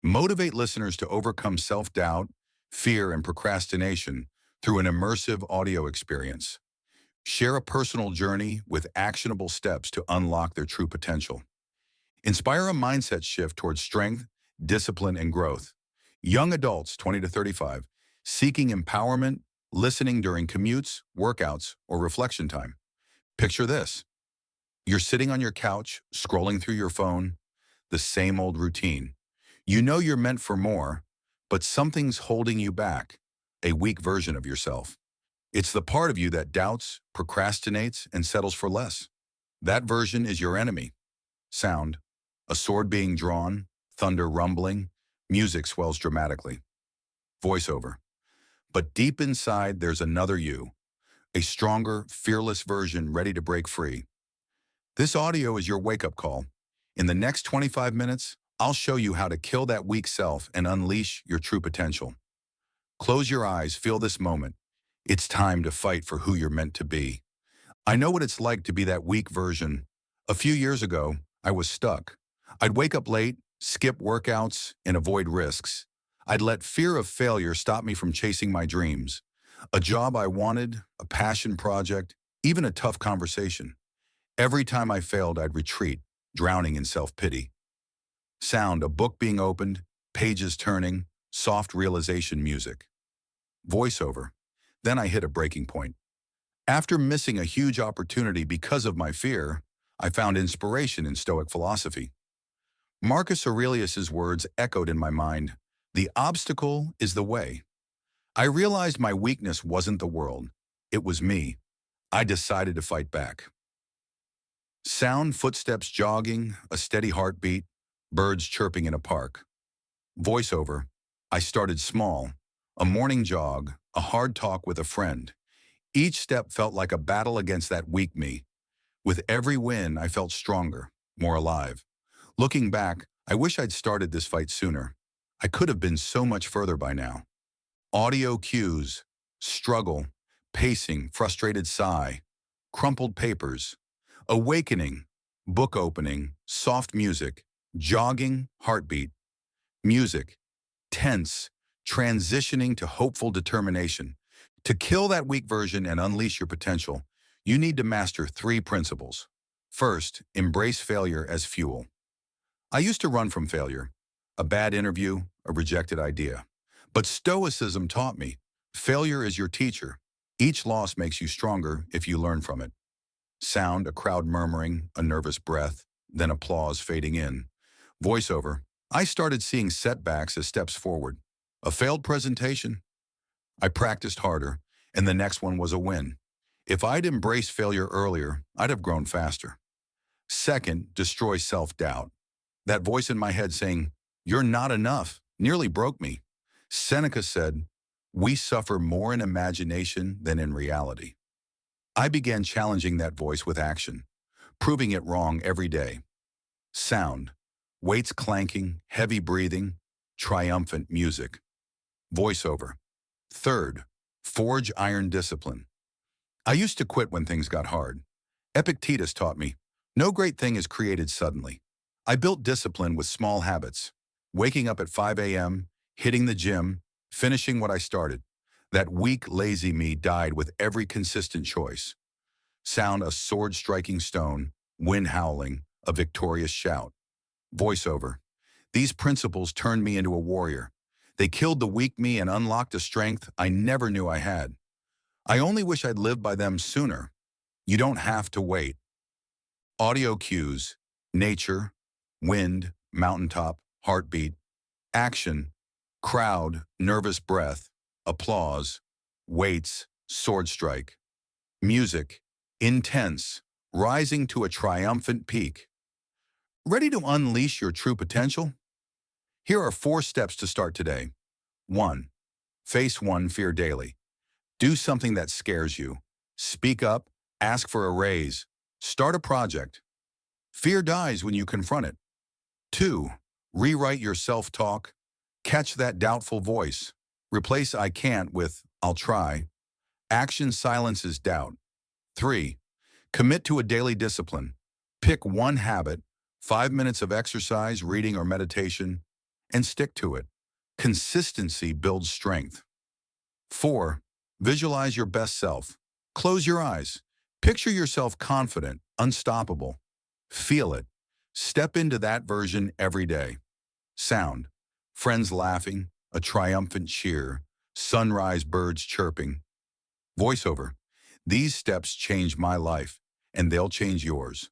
Motivate listeners to overcome self-doubt, fear, and procrastination through an immersive audio experience. Share a personal journey with actionable steps to unlock their true potential. Inspire a mindset shift towards strength, discipline, and growth. Young adults, 20 to 35, seeking empowerment, listening during commutes, workouts, or reflection time. Picture this. You're sitting on your couch, scrolling through your phone, the same old routine. You know you're meant for more, but something's holding you back, a weak version of yourself. It's the part of you that doubts, procrastinates, and settles for less. That version is your enemy. Sound, a sword being drawn, thunder rumbling, music swells dramatically. Voiceover. But deep inside, there's another you, a stronger, fearless version ready to break free. This audio is your wake-up call. In the next 25 minutes, I'll show you how to kill that weak self and unleash your true potential. Close your eyes, feel this moment. It's time to fight for who you're meant to be. I know what it's like to be that weak version. A few years ago, I was stuck. I'd wake up late, skip workouts, and avoid risks. I'd let fear of failure stop me from chasing my dreams. A job I wanted, a passion project, even a tough conversation. Every time I failed, I'd retreat, drowning in self-pity. Sound, a book being opened, pages turning, soft realization music. Voiceover. Then I hit a breaking point. After missing a huge opportunity because of my fear, I found inspiration in Stoic philosophy. Marcus Aurelius's words echoed in my mind, "The obstacle is the way." I realized my weakness wasn't the world. It was me. I decided to fight back. Sound, footsteps jogging, a steady heartbeat, birds chirping in a park. Voiceover. I started small, a morning jog, a hard talk with a friend. Each step felt like a battle against that weak me. With every win, I felt stronger, more alive. Looking back, I wish I'd started this fight sooner. I could have been so much further by now. Audio cues, struggle, pacing, frustrated sigh, crumpled papers, awakening, book opening, soft music, jogging, heartbeat, music, tense, transitioning to hopeful determination. To kill that weak version and unleash your potential, you need to master 3 principles. First, embrace failure as fuel. I used to run from failure, a bad interview, a rejected idea. But Stoicism taught me, failure is your teacher. Each loss makes you stronger if you learn from it. Sound, a crowd murmuring, a nervous breath, then applause fading in. Voiceover. I started seeing setbacks as steps forward. A failed presentation? I practiced harder, and the next one was a win. If I'd embraced failure earlier, I'd have grown faster. Second, destroy self-doubt. That voice in my head saying, "You're not enough," nearly broke me. Seneca said, "We suffer more in imagination than in reality." I began challenging that voice with action, proving it wrong every day. Sound, weights clanking, heavy breathing, triumphant music. Voiceover. Third, forge iron discipline. I used to quit when things got hard. Epictetus taught me, no great thing is created suddenly. I built discipline with small habits, waking up at 5 a.m., hitting the gym, finishing what I started. That weak, lazy me died with every consistent choice. Sound, a sword-striking stone, wind howling, a victorious shout. Voiceover. These principles turned me into a warrior. They killed the weak me and unlocked a strength I never knew I had. I only wish I'd lived by them sooner. You don't have to wait. Audio cues, nature, wind, mountaintop, heartbeat, action, crowd, nervous breath, applause, weights, sword strike, music, intense, rising to a triumphant peak. Ready to unleash your true potential? Here are 4 steps to start today. 1. Face one fear daily. Do something that scares you. Speak up, ask for a raise, start a project. Fear dies when you confront it. 2. Rewrite your self-talk. Catch that doubtful voice. Replace "I can't" with "I'll try." Action silences doubt. 3. Commit to a daily discipline. Pick one habit, 5 minutes of exercise, reading, or meditation, and stick to it. Consistency builds strength. 4. Visualize your best self. Close your eyes. Picture yourself confident, unstoppable. Feel it. Step into that version every day. Sound. Friends laughing, a triumphant cheer, sunrise birds chirping. Voiceover. These steps changed my life, and they'll change yours.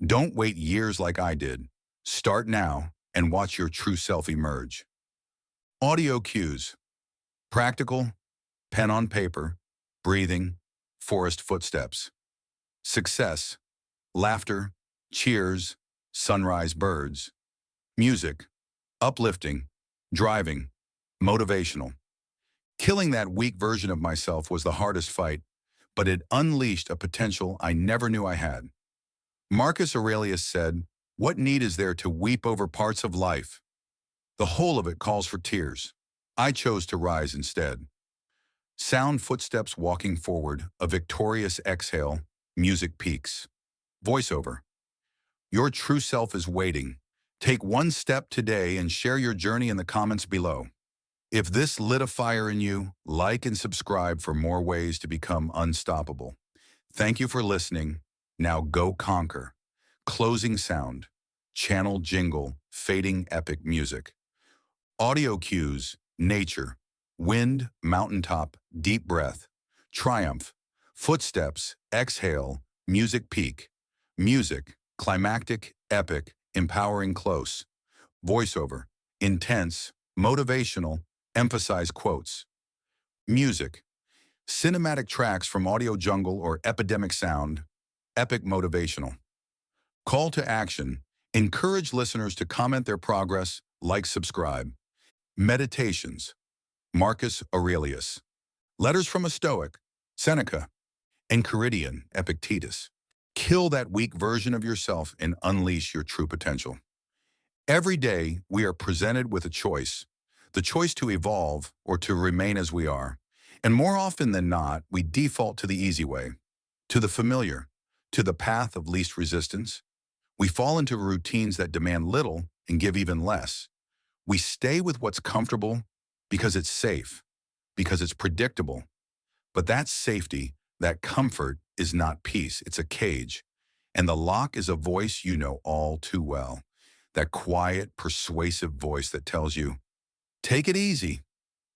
Don't wait years like I did. Start now and watch your true self emerge. Audio cues. Practical, pen on paper, breathing, forest footsteps. Success, laughter, cheers, sunrise birds. Music, uplifting, driving, motivational. Killing that weak version of myself was the hardest fight, but it unleashed a potential I never knew I had. Marcus Aurelius said, "What need is there to weep over parts of life? The whole of it calls for tears." I chose to rise instead. Sound footsteps walking forward, a victorious exhale, music peaks. Voiceover. Your true self is waiting. Take one step today and share your journey in the comments below. If this lit a fire in you, like and subscribe for more ways to become unstoppable. Thank you for listening. Now go conquer. Closing sound. Channel jingle, fading epic music. Audio cues, nature. Wind, mountaintop, deep breath. Triumph. Footsteps, exhale, music peak. Music, climactic, epic, empowering close. Voiceover, intense, motivational, emphasize quotes. Music, cinematic tracks from Audio Jungle or Epidemic Sound, epic motivational. Call to action, encourage listeners to comment their progress, like, subscribe. Meditations, Marcus Aurelius. Letters from a Stoic, Seneca. Enchiridion, Epictetus. Kill that weak version of yourself and unleash your true potential. Every day, we are presented with a choice, the choice to evolve or to remain as we are. And more often than not, we default to the easy way, to the familiar, to the path of least resistance. We fall into routines that demand little and give even less. We stay with what's comfortable because it's safe, because it's predictable. But that safety, that comfort, is not peace, it's a cage. And the lock is a voice you know all too well. That quiet, persuasive voice that tells you, take it easy.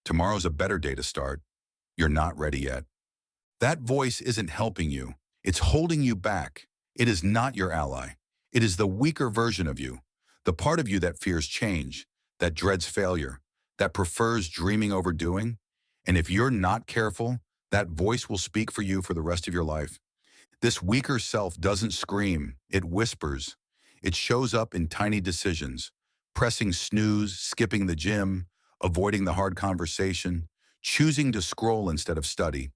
Tomorrow's a better day to start. You're not ready yet. That voice isn't helping you. It's holding you back. It is not your ally. It is the weaker version of you, the part of you that fears change, that dreads failure, that prefers dreaming over doing. And if you're not careful, that voice will speak for you for the rest of your life. This weaker self doesn't scream, it whispers. It shows up in tiny decisions, pressing snooze, skipping the gym, avoiding the hard conversation, choosing to scroll instead of study.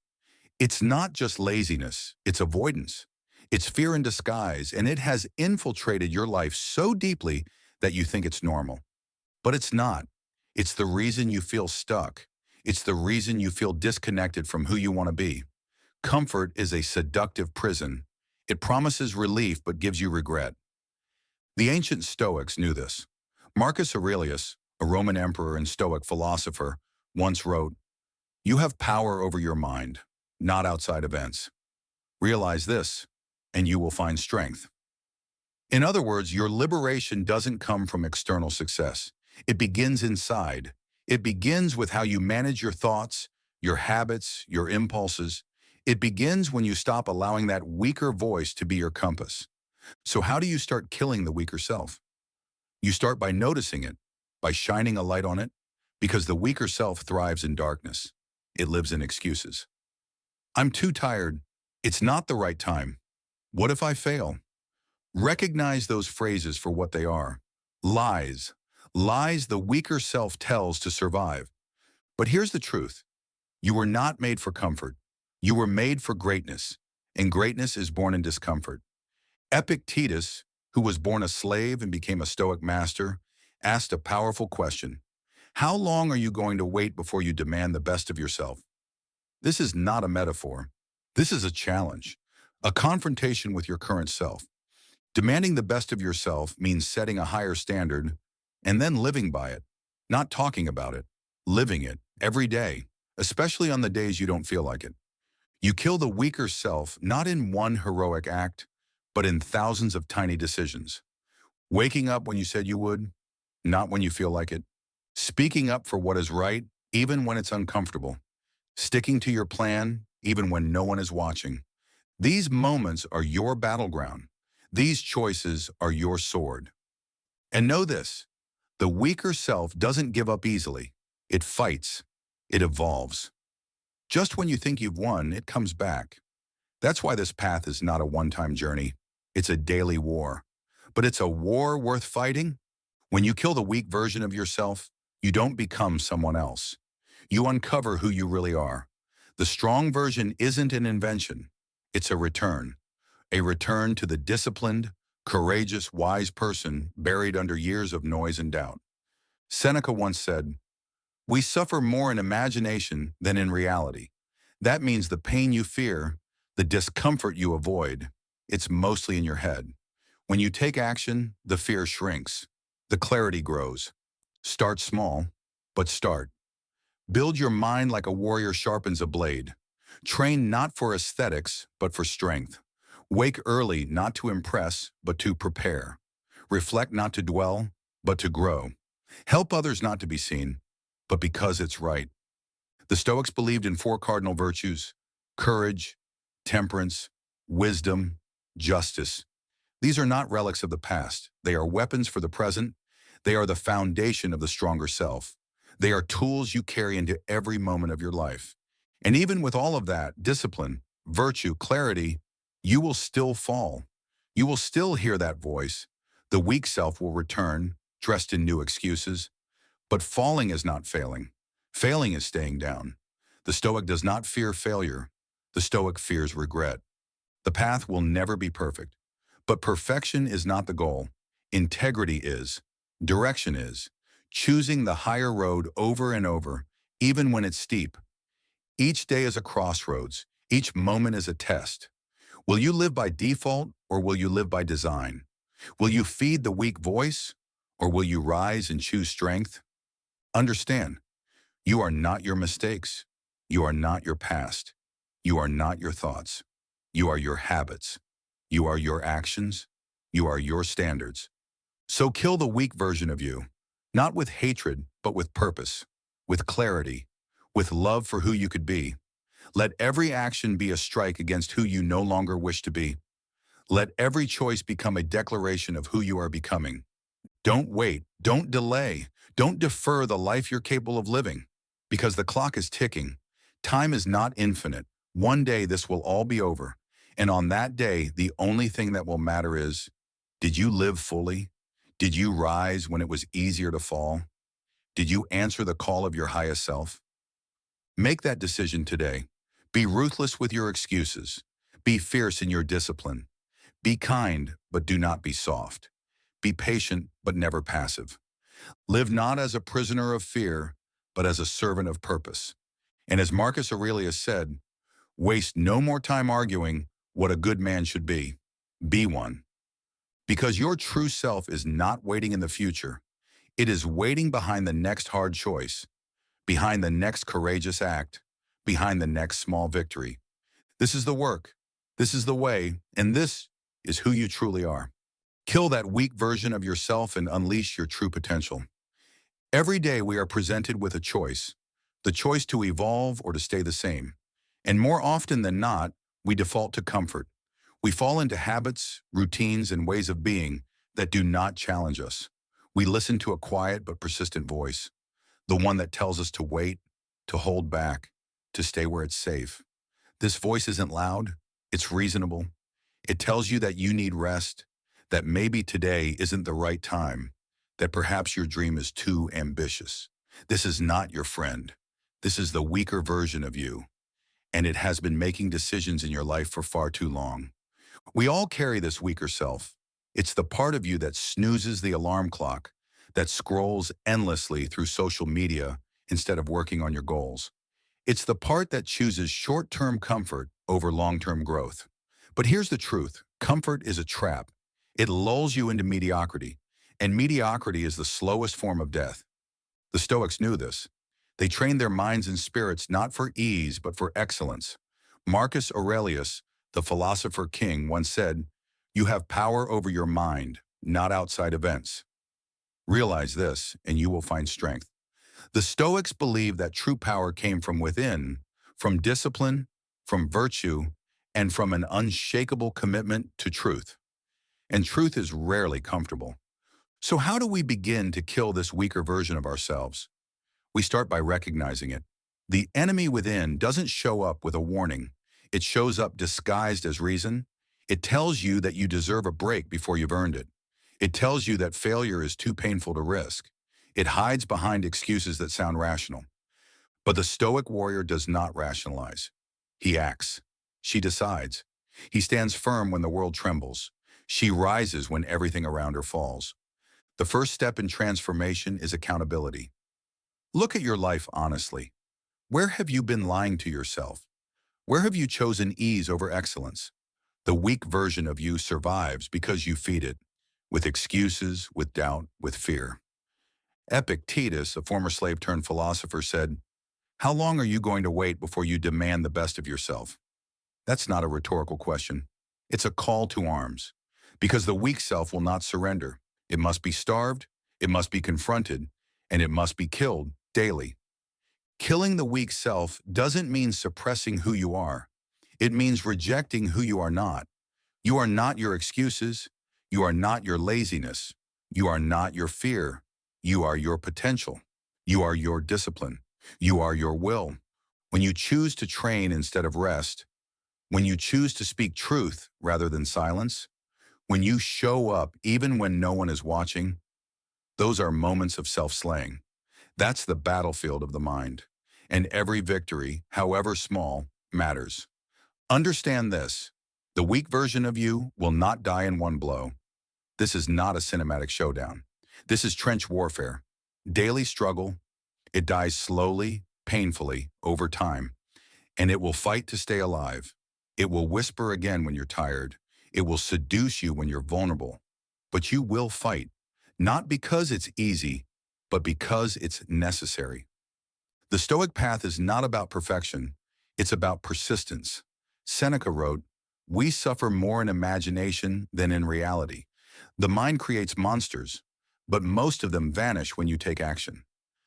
It's not just laziness, it's avoidance. It's fear in disguise, and it has infiltrated your life so deeply that you think it's normal. But it's not. It's the reason you feel stuck. It's the reason you feel disconnected from who you want to be. Comfort is a seductive prison. It promises relief but gives you regret. The ancient Stoics knew this. Marcus Aurelius, a Roman emperor and Stoic philosopher, once wrote, "You have power over your mind, not outside events. Realize this, and you will find strength." In other words, your liberation doesn't come from external success. It begins inside. It begins with how you manage your thoughts, your habits, your impulses. It begins when you stop allowing that weaker voice to be your compass. So how do you start killing the weaker self? You start by noticing it, by shining a light on it, because the weaker self thrives in darkness. It lives in excuses. I'm too tired. It's not the right time. What if I fail? Recognize those phrases for what they are. Lies. Lies the weaker self tells to survive. But here's the truth. You were not made for comfort. You were made for greatness, and greatness is born in discomfort. Epictetus, who was born a slave and became a Stoic master, asked a powerful question. How long are you going to wait before you demand the best of yourself? This is not a metaphor. This is a challenge, a confrontation with your current self. Demanding the best of yourself means setting a higher standard and then living by it. not talking about it, living it every day, especially on the days you don't feel like it. You kill the weaker self not in one heroic act, but in thousands of tiny decisions. Waking up when you said you would, not when you feel like it. Speaking up for what is right, even when it's uncomfortable. Sticking to your plan, even when no one is watching. These moments are your battleground. These choices are your sword. And know this, the weaker self doesn't give up easily. It fights. It evolves. Just when you think you've won, it comes back. That's why this path is not a one-time journey. It's a daily war. But it's a war worth fighting. When you kill the weak version of yourself, you don't become someone else. You uncover who you really are. The strong version isn't an invention. It's a return to the disciplined, courageous, wise person buried under years of noise and doubt. Seneca once said, "We suffer more in imagination than in reality." That means the pain you fear, the discomfort you avoid, it's mostly in your head. When you take action, the fear shrinks. The clarity grows. Start small, but start. Build your mind like a warrior sharpens a blade. Train not for aesthetics, but for strength. Wake early not to impress, but to prepare. Reflect not to dwell, but to grow. Help others not to be seen, but because it's right. The Stoics believed in four cardinal virtues: courage, temperance, wisdom, justice. These are not relics of the past. They are weapons for the present. They are the foundation of the stronger self. They are tools you carry into every moment of your life. And even with all of that, discipline, virtue, clarity, you will still fall. You will still hear that voice. The weak self will return, dressed in new excuses. But falling is not failing. Failing is staying down. The Stoic does not fear failure. The Stoic fears regret. The path will never be perfect. But perfection is not the goal. Integrity is. Direction is. Choosing the higher road over and over, even when it's steep. Each day is a crossroads. Each moment is a test. Will you live by default or will you live by design? Will you feed the weak voice or will you rise and choose strength? Understand, you are not your mistakes. You are not your past. You are not your thoughts. You are your habits. You are your actions. You are your standards. So kill the weak version of you, not with hatred, but with purpose, with clarity, with love for who you could be. Let every action be a strike against who you no longer wish to be. Let every choice become a declaration of who you are becoming. Don't wait, don't delay, don't defer the life you're capable of living, because the clock is ticking. Time is not infinite. One day this will all be over. And on that day, the only thing that will matter is, did you live fully? Did you rise when it was easier to fall? Did you answer the call of your highest self? Make that decision today. Be ruthless with your excuses. Be fierce in your discipline. Be kind, but do not be soft. Be patient, but never passive. Live not as a prisoner of fear, but as a servant of purpose. And as Marcus Aurelius said, waste no more time arguing what a good man should be. Be one. Because your true self is not waiting in the future. It is waiting behind the next hard choice, behind the next courageous act, behind the next small victory. This is the work. This is the way. And this is who you truly are. Kill that weak version of yourself and unleash your true potential. Every day we are presented with a choice, the choice to evolve or to stay the same. And more often than not, we default to comfort. We fall into habits, routines, and ways of being that do not challenge us. We listen to a quiet but persistent voice, the one that tells us to wait, to hold back, to stay where it's safe. This voice isn't loud, it's reasonable. It tells you that you need rest, that maybe today isn't the right time, that perhaps your dream is too ambitious. This is not your friend. This is the weaker version of you, and it has been making decisions in your life for far too long. We all carry this weaker self. It's the part of you that snoozes the alarm clock, that scrolls endlessly through social media instead of working on your goals. It's the part that chooses short-term comfort over long-term growth. But here's the truth. Comfort is a trap. It lulls you into mediocrity, and mediocrity is the slowest form of death. The Stoics knew this. They trained their minds and spirits not for ease, but for excellence. Marcus Aurelius, the philosopher king, once said, "You have power over your mind, not outside events. Realize this, and you will find strength." The Stoics believed that true power came from within, from discipline, from virtue, and from an unshakable commitment to truth. And truth is rarely comfortable. So how do we begin to kill this weaker version of ourselves? We start by recognizing it. The enemy within doesn't show up with a warning. It shows up disguised as reason. It tells you that you deserve a break before you've earned it. It tells you that failure is too painful to risk. It hides behind excuses that sound rational. But the Stoic warrior does not rationalize. He acts. She decides. He stands firm when the world trembles. She rises when everything around her falls. The first step in transformation is accountability. Look at your life honestly. Where have you been lying to yourself? Where have you chosen ease over excellence? The weak version of you survives because you feed it, with excuses, with doubt, with fear. Epictetus, a former slave-turned-philosopher, said, "How long are you going to wait before you demand the best of yourself?" That's not a rhetorical question. It's a call to arms. Because the weak self will not surrender. It must be starved, it must be confronted, and it must be killed daily. Killing the weak self doesn't mean suppressing who you are. It means rejecting who you are not. You are not your excuses. You are not your laziness. You are not your fear. You are your potential. You are your discipline. You are your will. When you choose to train instead of rest, when you choose to speak truth rather than silence, when you show up even when no one is watching, those are moments of self-slaying. That's the battlefield of the mind. And every victory, however small, matters. Understand this. The weak version of you will not die in one blow. This is not a cinematic showdown. This is trench warfare. Daily struggle. It dies slowly, painfully, over time. And it will fight to stay alive. It will whisper again when you're tired. It will seduce you when you're vulnerable. But you will fight. Not because it's easy, but because it's necessary. The Stoic path is not about perfection. It's about persistence. Seneca wrote, "We suffer more in imagination than in reality." The mind creates monsters, but most of them vanish when you take action.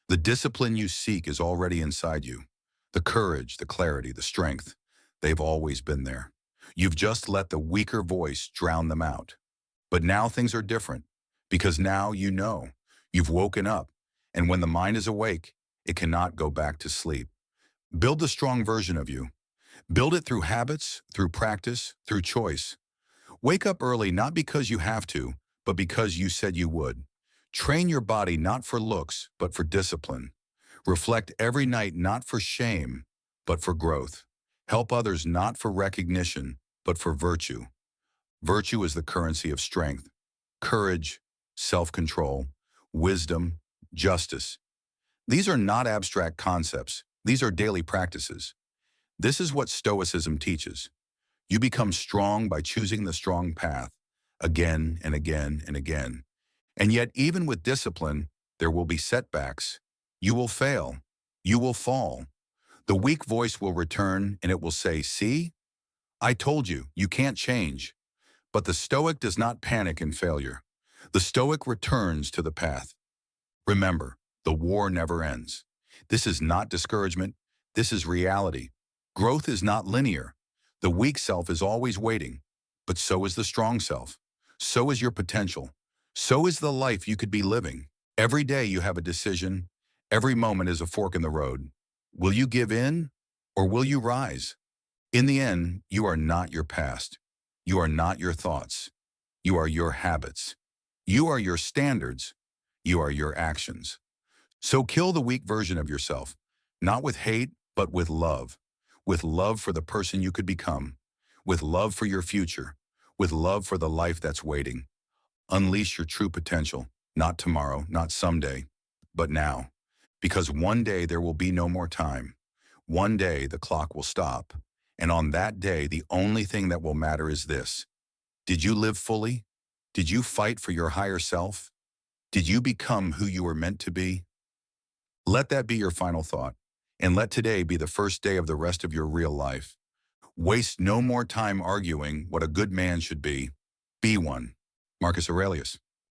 The discipline you seek is already inside you. The courage, the clarity, the strength, they've always been there. You've just let the weaker voice drown them out. But now things are different, because now you know. You've woken up, and when the mind is awake, it cannot go back to sleep. Build the strong version of you. Build it through habits, through practice, through choice. Wake up early not because you have to, but because you said you would. Train your body not for looks, but for discipline. Reflect every night not for shame, but for growth. Help others not for recognition, but for virtue. Virtue is the currency of strength, courage, self-control, wisdom, justice. These are not abstract concepts. These are daily practices. This is what Stoicism teaches. You become strong by choosing the strong path, again and again and again. And yet, even with discipline, there will be setbacks. You will fail. You will fall. The weak voice will return and it will say, "See? I told you, you can't change." But the Stoic does not panic in failure. The Stoic returns to the path. Remember, the war never ends. This is not discouragement. This is reality. Growth is not linear. The weak self is always waiting, but so is the strong self. So is your potential. So is the life you could be living. Every day you have a decision. Every moment is a fork in the road. Will you give in or will you rise? In the end, you are not your past. You are not your thoughts. You are your habits. You are your standards. You are your actions. So kill the weak version of yourself, not with hate, but with love for the person you could become, with love for your future, with love for the life that's waiting. Unleash your true potential, not tomorrow, not someday, but now. Because one day there will be no more time. One day the clock will stop. And on that day, the only thing that will matter is this. Did you live fully? Did you fight for your higher self? Did you become who you were meant to be? Let that be your final thought, and let today be the first day of the rest of your real life. Waste no more time arguing what a good man should be. Be one. Marcus Aurelius.